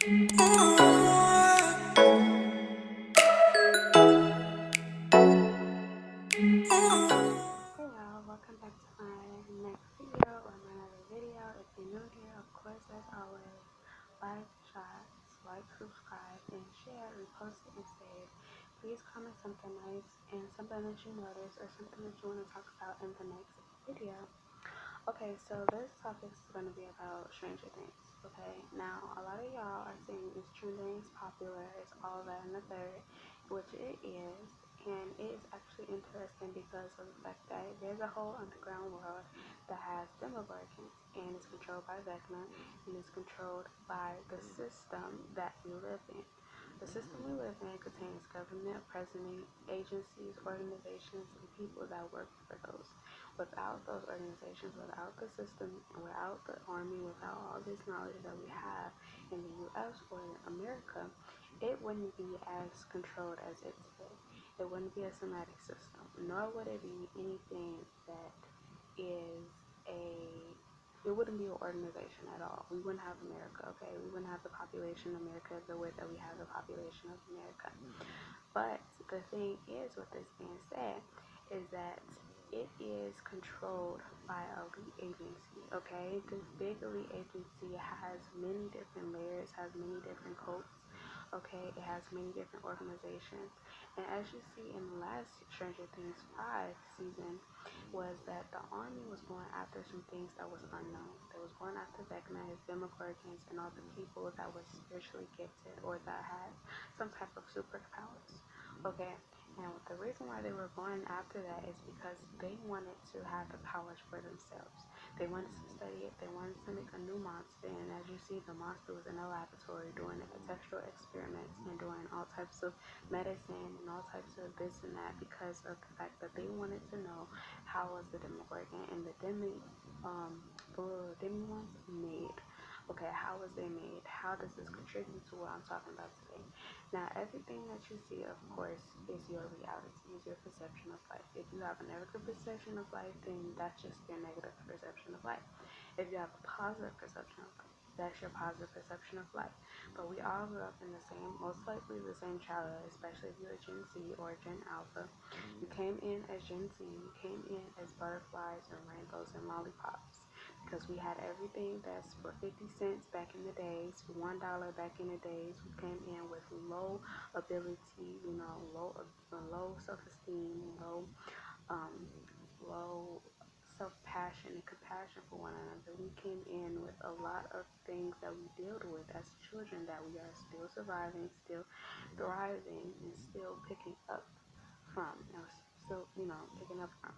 Hey y'all, welcome back to my next video or my another video. If you're new here, of course, as always, like, subscribe, and share, repost it, and save. Please comment something nice and something that you notice or something that you want to talk about in the next video. Okay, so this topic is going to be about Stranger Things. Okay, now a lot of y'all are saying it's trending, it's popular, it's all that and the third, which it is, and it is actually interesting because of the fact that there's a whole underground world that has Demogorgons, and it's controlled by Vecna, and it's controlled by the system that we live in. The system we live in contains government, president, agencies, organizations, and people that work for those. Without those organizations, without the system, without the army, without all this knowledge that we have in the U.S. or in America, it wouldn't be as controlled as it is today. It wouldn't be a somatic system, nor would it be anything that is it wouldn't be an organization at all. We wouldn't have America, okay? We wouldn't have the population of America the way that we have the population of America. But the thing is, with this being said, is that it is controlled by a elite agency, okay? This big elite agency has many different layers, has many different codes, okay? It has many different organizations. And as you see in the last Stranger Things 5 season, was that the army was going after some things that was unknown. They was going after Vecna, his Demogorgons, and all the people that were spiritually gifted or that had some type of superpowers. Okay, and the reason why they were going after that is because they wanted to have the powers for themselves. They wanted to study it, they wanted to make a new monster, and as you see, the monster was in a laboratory doing textual experiments and doing all types of medicine and all types of this and that because of the fact that they wanted to know how was the Demogorgon and the Demi ones made. Okay, how was they made? How does this contribute to what I'm talking about today? Now, everything that you see, of course, is your reality, is your perception of life. If you have a negative perception of life, then that's just your negative perception of life. If you have a positive perception of life, that's your positive perception of life. But we all grew up in the same, most likely the same childhood, especially if you're a Gen Z or a Gen Alpha. You came in as Gen Z, you came in as butterflies and rainbows and lollipops because we had everything that's for 50 cents back in the days, $1 back in the days. We came in with low ability, low self-esteem, um, low self-passion and compassion for one another. We came in with a lot of things that we dealt with as children that we are still surviving, still thriving, and still picking up from, picking up from.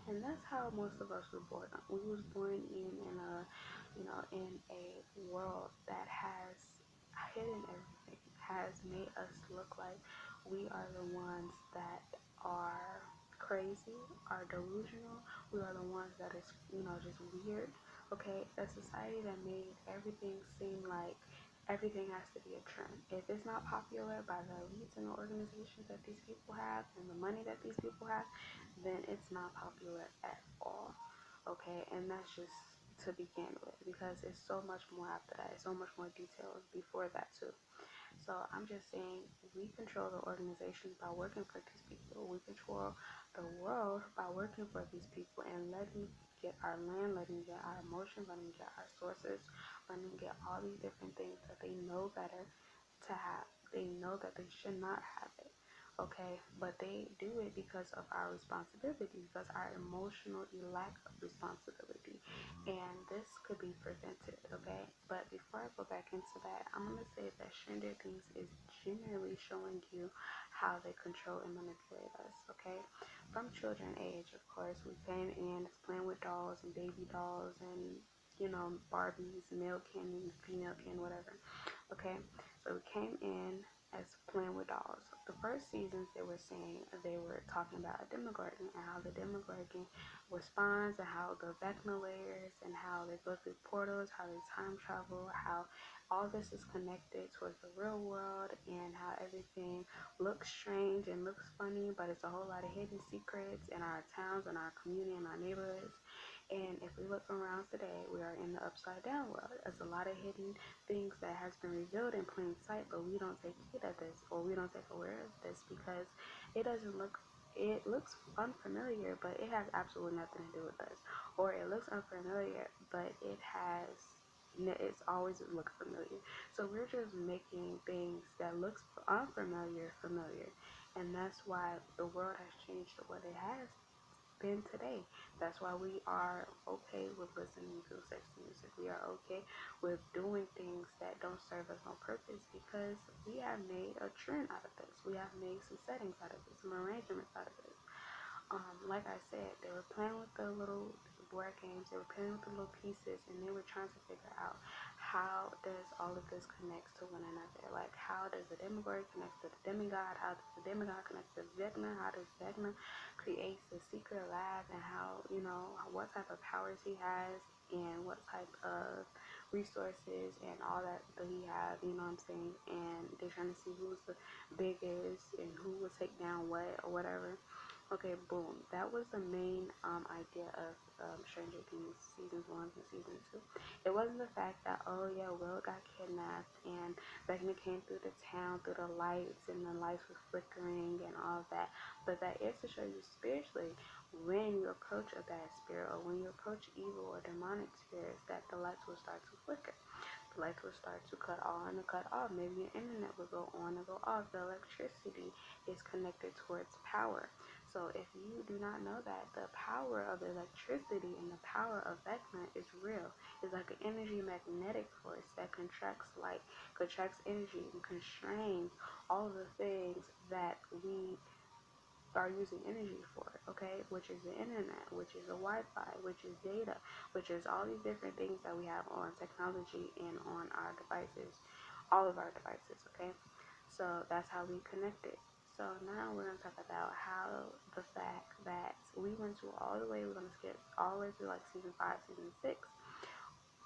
And that's how most of us were born. We was born in a world that has hidden everything, has made us look like we are the ones that are crazy, are delusional. We are the ones that is, just weird. Okay, a society that made everything seem like everything has to be a trend. If it's not popular by the elites and the organizations that these people have and the money that these people have, then it's not popular at all. Okay, and that's just to begin with because it's so much more after that. It's so much more details before that too. So I'm just saying we control the organizations by working for these people. We control the world by working for these people and letting get our land, letting get our emotions, letting get our sources, letting get all these different things that they know better to have. They know that they should not have it. Okay, but they do it because of our responsibility, because our emotional lack of responsibility, and this could be prevented. Okay, but before I go back into that, I'm gonna say that Stranger Things is generally showing you how they control and manipulate us. Okay, from children age, of course, we came in as playing with dolls and baby dolls and Barbies, male Ken, female Ken, whatever. Okay, so we came in as playing with dolls. The first seasons they were saying they were talking about a Demogorgon and how the Demogorgon responds and how the Vecna layers and how they go through portals, how they time travel, how all this is connected towards the real world and how everything looks strange and looks funny, but it's a whole lot of hidden secrets in our towns and our community and our neighborhoods. And if we look around today, we are in the upside down world. There's a lot of hidden things that has been revealed in plain sight, but we don't take heed of this, or we don't take aware of this because it doesn't look. It looks unfamiliar, but it has absolutely nothing to do with us. Or it looks unfamiliar, but it's always look familiar. So we're just making things that looks unfamiliar familiar, and that's why the world has changed to what it has been today. That's why we are okay with listening to sex music. We are okay with doing things that don't serve us no purpose because we have made a trend out of this. We have made some settings out of this, some arrangements out of this. Like I said, they were playing with the little board games, they were playing with the little pieces, and they were trying to figure out how does all of this connect to one another. Like, how does the demigod connect to the demigod? How does the demigod connect to Vecna? How does Vecna create the secret lab? And how, what type of powers he has, and what type of resources and all that he have, you know what I'm saying? And they're trying to see who's the biggest and who will take down what or whatever. Okay, boom. That was the main idea of Stranger Things season 1 and season 2. It wasn't the fact that, oh yeah, Will got kidnapped and Vecna came through the town through the lights and the lights were flickering and all of that. But that is to show you spiritually when you approach a bad spirit or when you approach evil or demonic spirits that the lights will start to flicker. The lights will start to cut on and cut off. Maybe your internet will go on and go off. The electricity is connected towards power. So if you do not know that, the power of electricity and the power of Vecna is real. It's like an energy magnetic force that contracts light, contracts energy, and constrains all the things that we are using energy for, okay? Which is the internet, which is the Wi-Fi, which is data, which is all these different things that we have on technology and on our devices, all of our devices, okay? So that's how we connect it. So now we're going to talk about how the fact that we went to all the way, we're going to skip all the way to like season 5, season 6,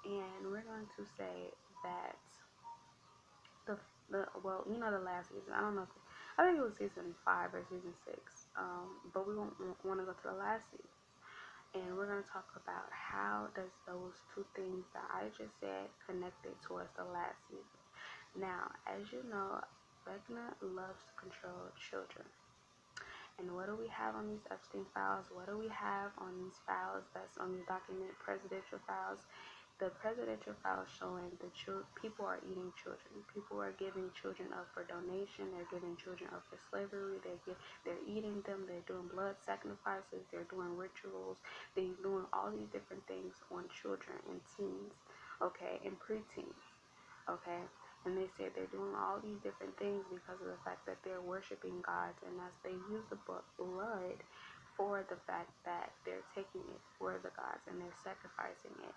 and we're going to say that the last season, I don't know if I think it was season 5 or season 6, but we won't want to go to the last season. And we're going to talk about how does those two things that I just said connected towards the last season. Now, as you know, Vecna loves to control children. And what do we have on these Epstein files? What do we have on these files that's on these documented presidential files? The presidential files showing the people are eating children. People are giving children up for donation. They're giving children up for slavery. They're eating them. They're doing blood sacrifices. They're doing rituals. They're doing all these different things on children and teens, okay, and preteens, okay. And they say they're doing all these different things because of the fact that they're worshiping gods, and as they use the book blood for the fact that they're taking it for the gods and they're sacrificing it.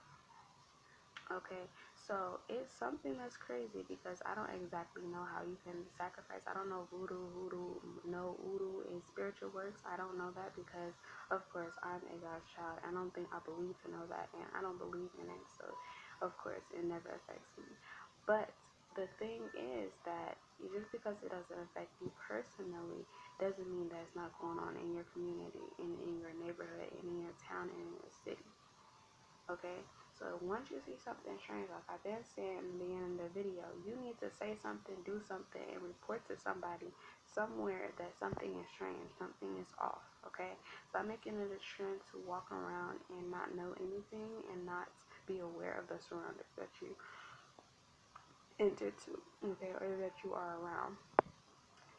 Okay, so it's something that's crazy because I don't exactly know how you can sacrifice. I don't know voodoo and spiritual works. I don't know that because, of course, I'm a God's child. I don't think I believe to know that, and I don't believe in it. So, of course, it never affects me. But the thing is that just because it doesn't affect you personally doesn't mean that it's not going on in your community, in your neighborhood, and in your town, and in your city. Okay, so once you see something strange, like I've been saying in the beginning of the video, you need to say something, do something, and report to somebody somewhere that something is strange, something is off. Okay, stop making it a trend to walk around and not know anything and not be aware of the surroundings that you enter to, okay, or that you are around.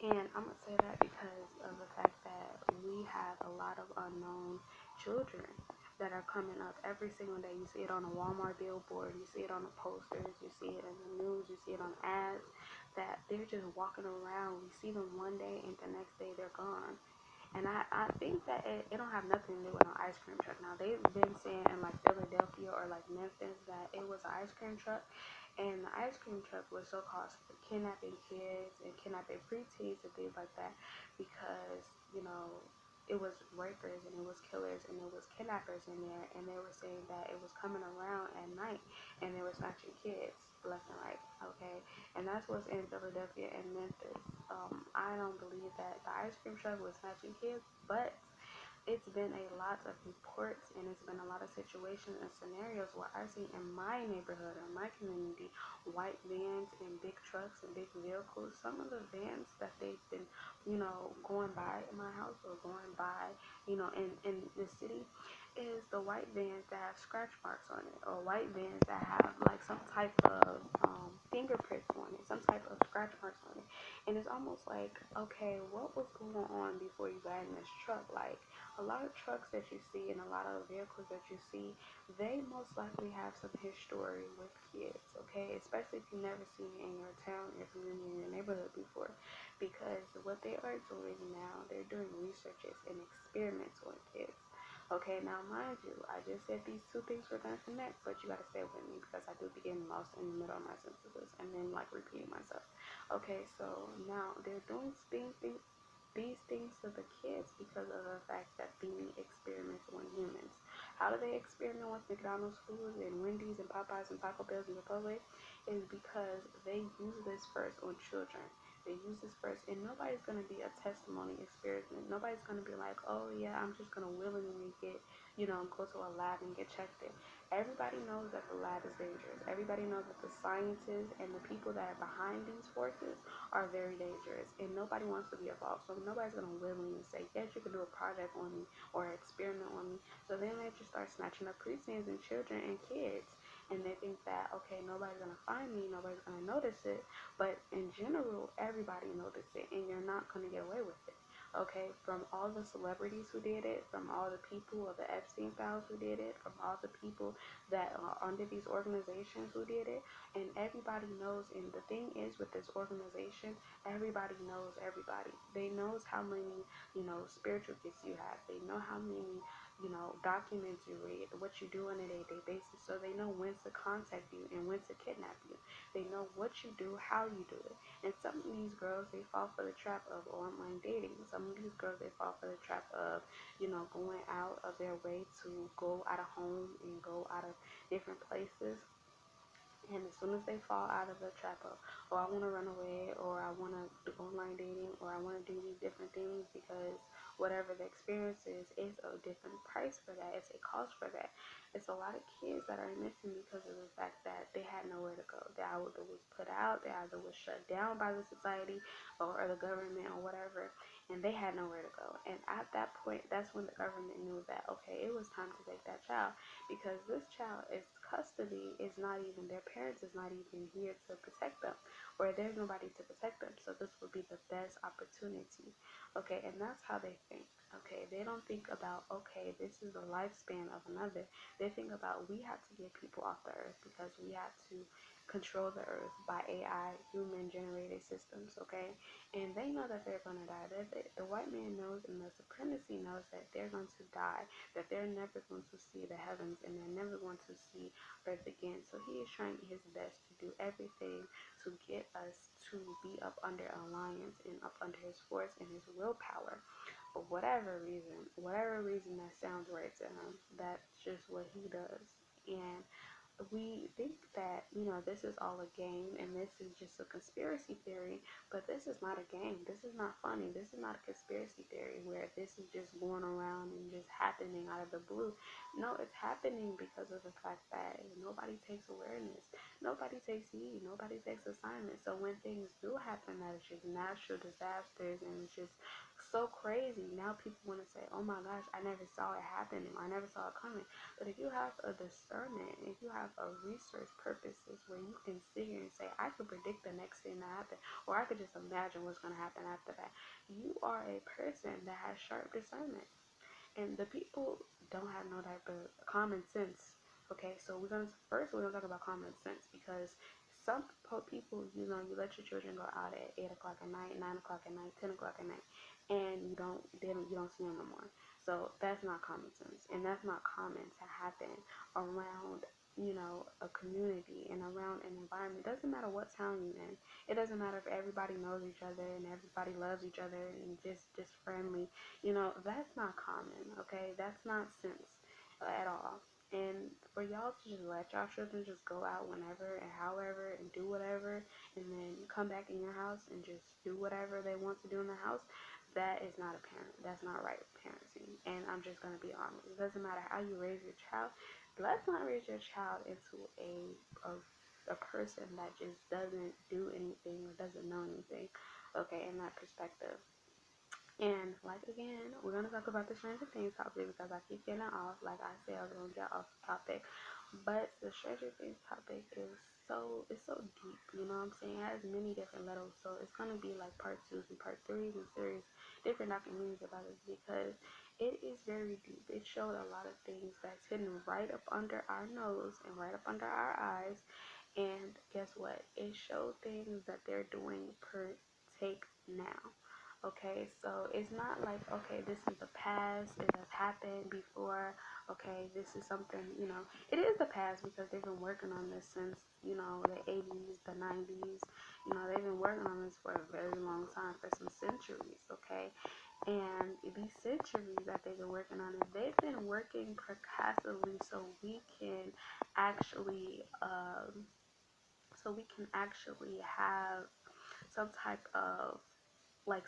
And I'm gonna say that because of the fact that we have a lot of unknown children that are coming up every single day. You see it on a Walmart billboard, you see it on the posters, you see it in the news, you see it on ads, that they're just walking around. We see them one day and the next day they're gone. And I think that it don't have nothing to do with an ice cream truck. Now, they've been saying in like Philadelphia or like Memphis that it was an ice cream truck. And the ice cream truck was so called for kidnapping kids and kidnapping preteens and things like that because, it was rapers and it was killers and it was kidnappers in there. And they were saying that it was coming around at night and they were snatching kids left and right, okay? And that's what's in Philadelphia and Memphis. I don't believe that the ice cream truck was snatching kids, but it's been a lot of reports and it's been a lot of situations and scenarios where I see in my neighborhood or my community white vans and big trucks and big vehicles. Some of the vans that they've been, going by in my house or going by, in the city is the white vans that have scratch marks on it or white vans that have like some type of fingerprints on it, some type of scratch marks on it. And it's almost like, okay, what was going on before you got in this truck? Like, a lot of trucks that you see and a lot of vehicles that you see, they most likely have some history with kids, okay? Especially if you've never seen it in your town, your community, in your neighborhood before. Because what they are doing now, they're doing researches and experiments on kids. Okay, now mind you, I just said these two things were gonna connect, but you gotta stay with me because I do begin lost in the middle of my sentences and then like repeating myself. Okay, so now they're doing these things to the kids because of the fact that they experiments on humans. How do they experiment with McDonald's food and Wendy's and Popeyes and Taco Bell's and Chipotle? Is because they use this first on children. They use this first, and nobody's gonna be a testimony experiment. Nobody's gonna be like, oh yeah, I'm just gonna willingly get, go to a lab and get checked in. Everybody knows that the lab is dangerous. Everybody knows that the scientists and the people that are behind these forces are very dangerous, and nobody wants to be involved. So nobody's gonna willingly say, yes, you can do a project on me or an experiment on me. So then they just start snatching up preteens and children and kids, and they think that, okay, nobody's gonna find me, nobody's gonna notice it, but in general, everybody noticed it, and you're not gonna get away with it. Okay, from all the celebrities who did it, from all the people of the Epstein files who did it, from all the people that are under these organizations who did it, and everybody knows. And the thing is, with this organization, everybody knows everybody. They knows how many, spiritual gifts you have. They know how many, documents you read, what you do on a day-to-day basis, so they know when to contact you and when to kidnap you. They know what you do, how you do it. And some of these girls, they fall for the trap of online dating. Some of these girls, they fall for the trap of, going out of their way to go out of home and go out of different places. And as soon as they fall out of the trap of, oh, I want to run away, or I want to do online dating, or I want to do these different things because whatever the experience is a different price for that. It's a cost for that. It's a lot of kids that are missing because of the fact that they had nowhere to go. They either was put out, they either was shut down by the society or the government or whatever, and they had nowhere to go. And at that point, that's when the government knew that, okay, it was time to take that child, because this child is custody is not even, their parents is not even here to protect them, or there's nobody to protect them, so this would be the best opportunity. Okay, and that's how they think. Okay, they don't think about, okay, this is the lifespan of another. They think about, we have to get people off the earth because we have to control the earth by AI, human generated systems. Okay, and they know that they're going to die. The white man knows, and the supremacy knows that they're going to die, that they're never going to see the heavens, and they're never going to see earth again. So he is trying his best to do everything to get us to be up under alliance and up under his force and his willpower. For whatever reason that sounds right to him, that's just what he does. And we think that, this is all a game and this is just a conspiracy theory, but this is not a game. This is not funny. This is not a conspiracy theory where this is just going around and just happening out of the blue. No, it's happening because of the fact that nobody takes awareness, nobody takes heed, nobody takes assignment. So when things do happen that is just natural disasters and it's just so crazy, now people want to say, oh my gosh, I never saw it happening, or I never saw it coming. But if you have a discernment, if you have a research purposes where you can sit here and say, I could predict the next thing to happen, or I could just imagine what's going to happen after that, you are a person that has sharp discernment. And the people don't have no type of common sense. Okay, so we're gonna talk about common sense, because some people, you let your children go out at 8 o'clock at night, 9 o'clock at night, 10 o'clock at night, and you don't see them no more. So that's not common sense, and that's not common to happen around, a community and around an environment. It doesn't matter what town you're in. It doesn't matter if everybody knows each other and everybody loves each other and just friendly. That's not common. Okay, that's not sense at all. And for y'all to just let y'all children just go out whenever and however and do whatever, and then come back in your house and just do whatever they want to do in the house, that is not a parent. That's not right parenting. And I'm just gonna be honest. It doesn't matter how you raise your child. Let's not raise your child into a person that just doesn't do anything or doesn't know anything. Okay, in that perspective. And like again, we're gonna talk about the Stranger Things topic because I keep getting off. Like I said, I was gonna get off the topic, but the Stranger Things topic is so deep. You know what I'm saying? It has many different levels, so it's gonna be like part twos and part threes and series, different documentaries about it because it is very deep. It showed a lot of things that's hidden right up under our nose and right up under our eyes. And guess what? It showed things that they're doing per take now. Okay, so it's not like, okay, this is the past, it has happened before, okay, this is something, it is the past because they've been working on this since, the 80s, the 90s, they've been working on this for a very long time, for some centuries, okay, and these centuries that they've been working on it, they've been working percussively actually, so we can actually have some type of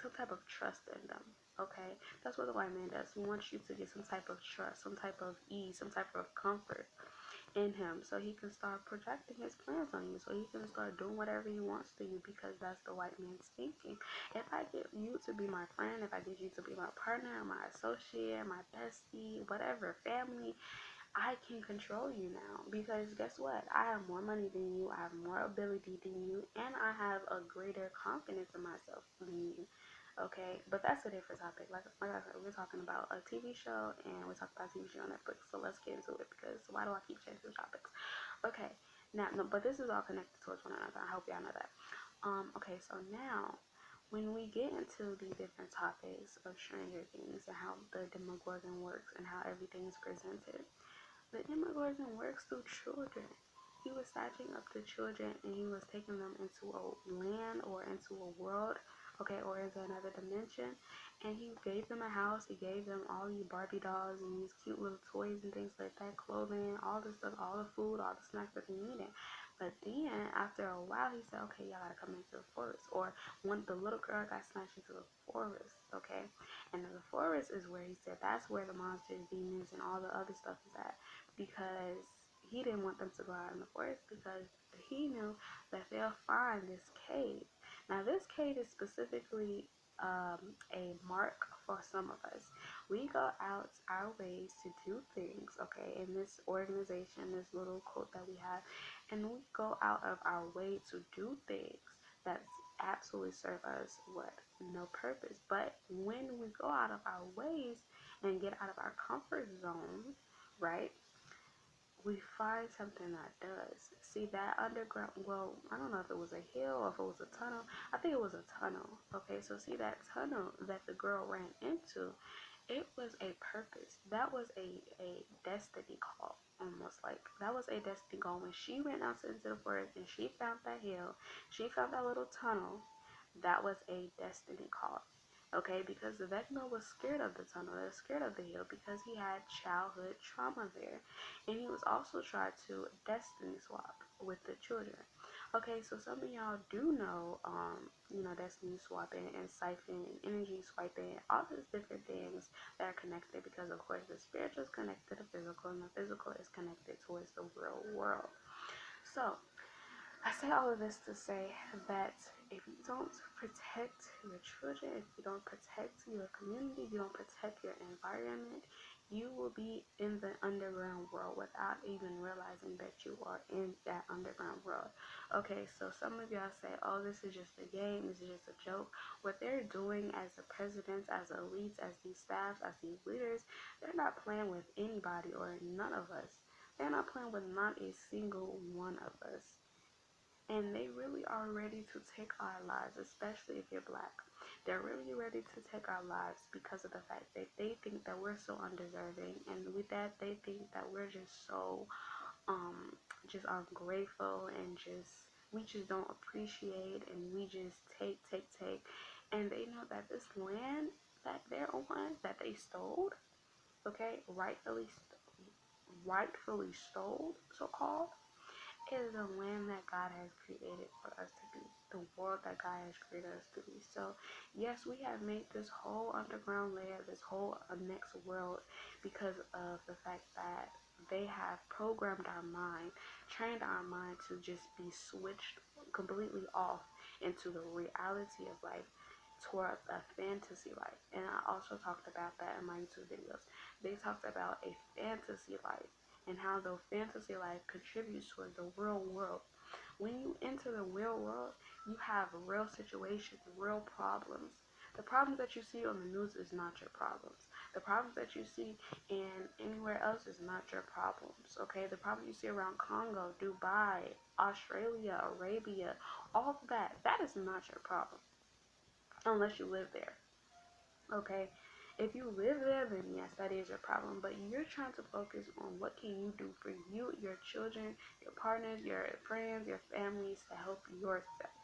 some type of trust in them. Okay, that's what the white man does. He wants you to get some type of trust, some type of ease, some type of comfort in him, so he can start projecting his plans on you. So he can start doing whatever he wants to you because that's the white man's thinking. If I get you to be my friend, if I get you to be my partner, my associate, my bestie, whatever, family, I can control you now because guess what? I have more money than you, I have more ability than you, and I have a greater confidence in myself than you. Okay, but that's a different topic. Like I said, we're talking about a TV show and we're talking about a TV show on Netflix. So let's get into it because why do I keep changing topics? Okay, now no, but this is all connected towards one another. I hope y'all know that. Okay, so now when we get into the different topics of Stranger Things and how the Demogorgon works and how everything is presented, the Demogorgon works through children. He was snatching up the children and he was taking them into a land or into a world, okay, or into another dimension. And he gave them a house. He gave them all these Barbie dolls and these cute little toys and things like that, clothing, all the stuff, all the food, all the snacks that they needed. But then after a while, he said, "Okay, y'all gotta come into the forest." Or when the little girl got snatched into the forest, okay, and the forest is where he said that's where the monsters, demons, and all the other stuff is at because he didn't want them to go out in the forest because he knew that they'll find this cave. Now, this cave is specifically a mark for some of us. We go out our ways to do things, okay, in this organization, this little cult that we have, and we go out of our way to do things that absolutely serve us what? No purpose. But when we go out of our ways and get out of our comfort zone, right? We find something that does. See that underground, well, I don't know if it was a hill or if it was a tunnel. I think it was a tunnel. Okay, so see that tunnel that the girl ran into, it was a purpose. That was a destiny call. Almost like that was a destiny call when she went out into the forest and she found that hill, she found that little tunnel. That was a destiny call. Okay, because the Vecna was scared of the tunnel, was scared of the hill because he had childhood trauma there. And he was also trying to destiny swap with the children. Okay, so some of y'all do know, destiny swapping and siphon, energy swiping, all these different things that are connected because, of course, the spiritual is connected to the physical and the physical is connected towards the real world. So, I say all of this to say that if you don't protect your children, if you don't protect your community, if you don't protect your environment, you will be in the underground world without even realizing that you are in that underground world. Okay, so some of y'all say, oh, this is just a game, this is just a joke. What they're doing as the presidents, as elites, as these staffs, as these leaders, they're not playing with anybody or none of us. They're not playing with not a single one of us. And they really are ready to take our lives, especially if you're black. They're really ready to take our lives because of the fact that they think that we're so undeserving, and with that, they think that we're just so, just ungrateful, and we just don't appreciate, and we just take, and they know that this land that they're on, that they stole, okay, rightfully stole, so called, is the land that God has created for us to be, the world that God has created us to be. So, yes, we have made this whole underground layer, this whole next world, because of the fact that they have programmed our mind, trained our mind to just be switched completely off into the reality of life towards a fantasy life. And I also talked about that in my YouTube videos. They talked about a fantasy life and how the fantasy life contributes toward the real world. When you enter the real world, you have real situations, real problems. The problems that you see on the news is not your problems. The problems that you see in anywhere else is not your problems. Okay, the problems you see around Congo, Dubai, Australia, Arabia, all of that is not your problem unless you live there. Okay, if you live there, then yes, that is your problem. But you're trying to focus on what can you do for you, your children, your partners, your friends, your families to help yourself.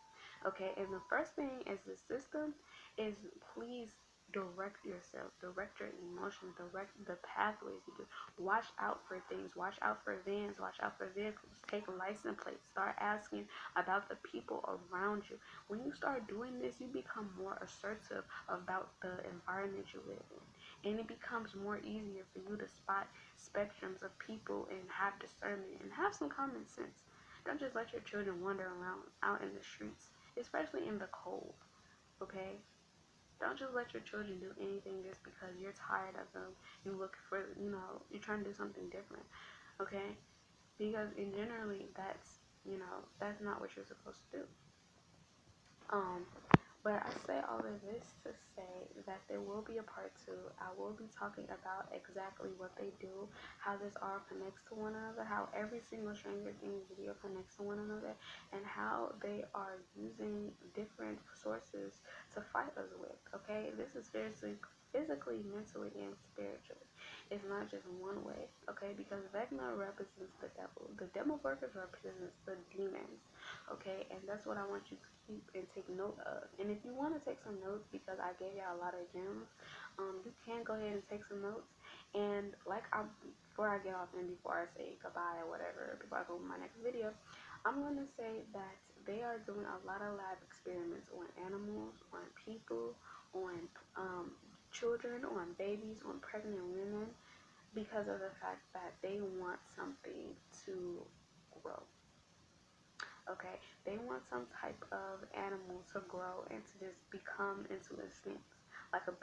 Okay, and the first thing is the system is please direct yourself, direct your emotions, direct the pathways you do. Watch out for things, watch out for vans, watch out for vehicles, take license plates, start asking about the people around you. When you start doing this, you become more assertive about the environment you live in. And it becomes more easier for you to spot spectrums of people and have discernment and have some common sense. Don't just let your children wander around out in the streets, especially in the cold, okay? Don't just let your children do anything just because you're tired of them. You look for, you're trying to do something different, okay? Because in generally, that's not what you're supposed to do. Um, but I say all of this to say that there will be a part two. I will be talking about exactly what they do, how this all connects to one another, how every single Stranger Things video connects to one another, and how they are using different sources to fight us with. Okay, this is physically, mentally, and spiritually. It's not just one way. Okay, because Vecna represents the devil. The Demogorgon represents the demons. Okay, and that's what I want you to keep and take note of. And if you want to take some notes, because I gave y'all a lot of gems, you can go ahead and take some notes. And before I get off and before I say goodbye or whatever, before I go to my next video, I'm going to say that they are doing a lot of lab experiments on animals, on people, on children, on babies, on pregnant women, because of the fact that they want something to grow. Okay, they want some type of animal to grow and to just become into a sphinx.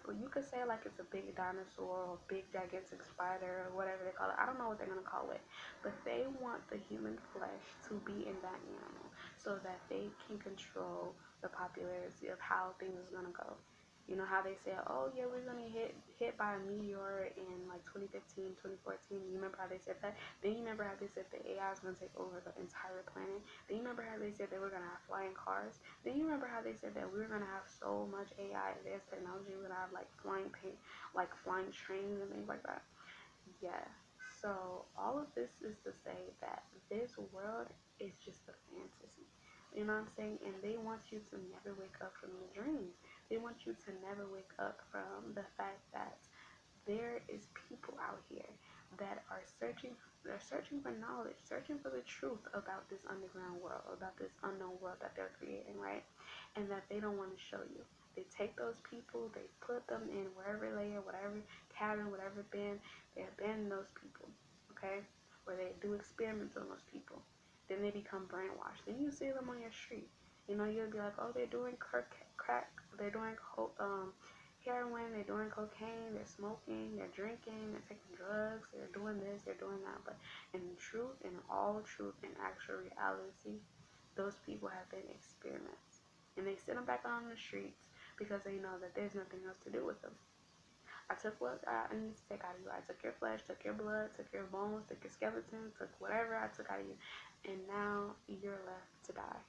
You could say like it's a big dinosaur or big gigantic spider or whatever they call it. I don't know what they're gonna call it, but they want the human flesh to be in that animal so that they can control the popularity of how things is gonna go. You know how they said, oh yeah, we're gonna hit by a meteor in like 2015, 2014. You remember how they said that? Then you remember how they said the AI is gonna take over the entire planet. Then you remember how they said they were gonna have flying cars. Then you remember how they said that we were gonna have so much AI advanced technology, we're gonna have like flying trains and things like that. Yeah. So all of this is to say that this world is just a fantasy. You know what I'm saying? And they want you to never wake up from your dreams. They want you to never wake up from the fact that there is people out here that are searching for knowledge, searching for the truth about this underground world, about this unknown world that they're creating, right? And that they don't want to show you. They take those people, they put them in wherever layer, whatever cabin, whatever bin, they abandon those people, okay? Or they do experiments on those people. Then they become brainwashed. Then you see them on your street. You'll be like, oh, they're doing crack, they're doing heroin, they're doing cocaine, they're smoking, they're drinking, they're taking drugs, they're doing this, they're doing that. But in truth, in all truth, in actual reality, those people have been experiments. And they sit them back on the streets because they know that there's nothing else to do with them. I took what I need to take out of you. I took your flesh, took your blood, took your bones, took your skeleton, took whatever I took out of you. And now you're left to die.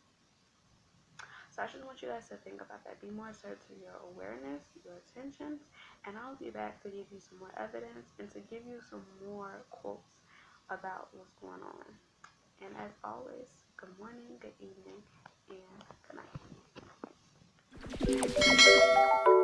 So I just want you guys to think about that. Be more assertive to your awareness, your attentions, and I'll be back to give you some more evidence and to give you some more quotes about what's going on. And as always, good morning, good evening, and good night.